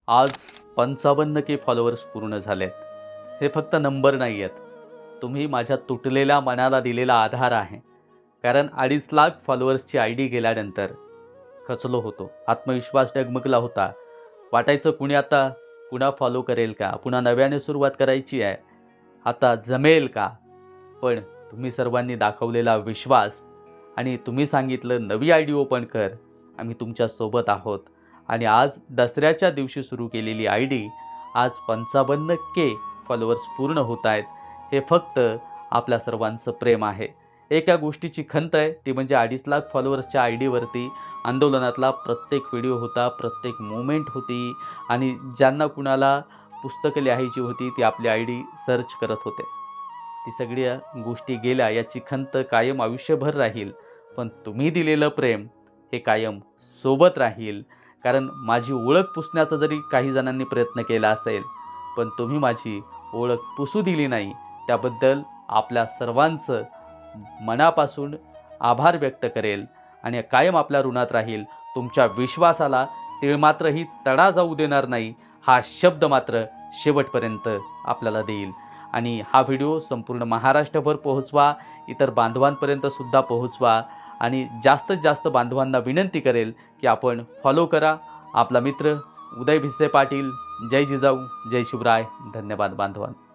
आज 55K followers पूर्ण झालेत. हे फक्त नंबर नाही आहेत. तुम्ही माझ्या तुटलेल्या मनाला दिलेला आधार आहे. कारण 2.5 लाख फॉलोअर्सची आय डी गेल्यानंतर खचलो होतो. आत्मविश्वास डगमगला होता. वाटायचं कुणी आता पुन्हा फॉलो करेल का? पुन्हा नव्याने सुरुवात करायची आहे. आता जमेल का? पण तुम्ही सर्वांनी दाखवलेला विश्वास आणि तुम्ही सांगितलं नवी आय डी ओपन कर. आम्ही तुमच्यासोबत आहोत. आणि आज दसऱ्याच्या दिवशी सुरू केलेली आय डी आज 55K फॉलोअर्स पूर्ण होत आहेत. हे फक्त आपल्या सर्वांचं प्रेम आहे. एका गोष्टीची खंत आहे, ती म्हणजे 2.5 लाख फॉलोअर्सच्या आय डीवरती आंदोलनातला प्रत्येक व्हिडिओ होता, प्रत्येक मोमेंट होती आणि ज्यांना कुणाला पुस्तकं लिहायची होती ती आपली आय डी सर्च करत होते. ती सगळ्या गोष्टी गेल्या याची खंत कायम आयुष्यभर राहील. पण तुम्ही दिलेलं प्रेम हे कायम सोबत राहील. कारण माझी ओळख पुसण्याचा जरी काही जणांनी प्रयत्न केला असेल, पण तुम्ही माझी ओळख पुसू दिली नाही. त्याबद्दल आपल्या सर्वांचं मनापासून आभार व्यक्त करेल आणि कायम आपल्या ऋणात राहील. तुमच्या विश्वासाला तिळमात्रही तडा जाऊ देणार नाही, हा शब्द मात्र शेवटपर्यंत आपल्याला देईल. आणि हा व्हिडिओ संपूर्ण महाराष्ट्रभर पोहोचवा, इतर बांधवांपर्यंतसुद्धा पोहोचवा आणि जास्तीत जास्त बांधवांना विनंती करेल की आपण फॉलो करा. आपला मित्र उदय भिसे पाटील. जय जिजाऊ, जय शिवराय. धन्यवाद बांधवांनो.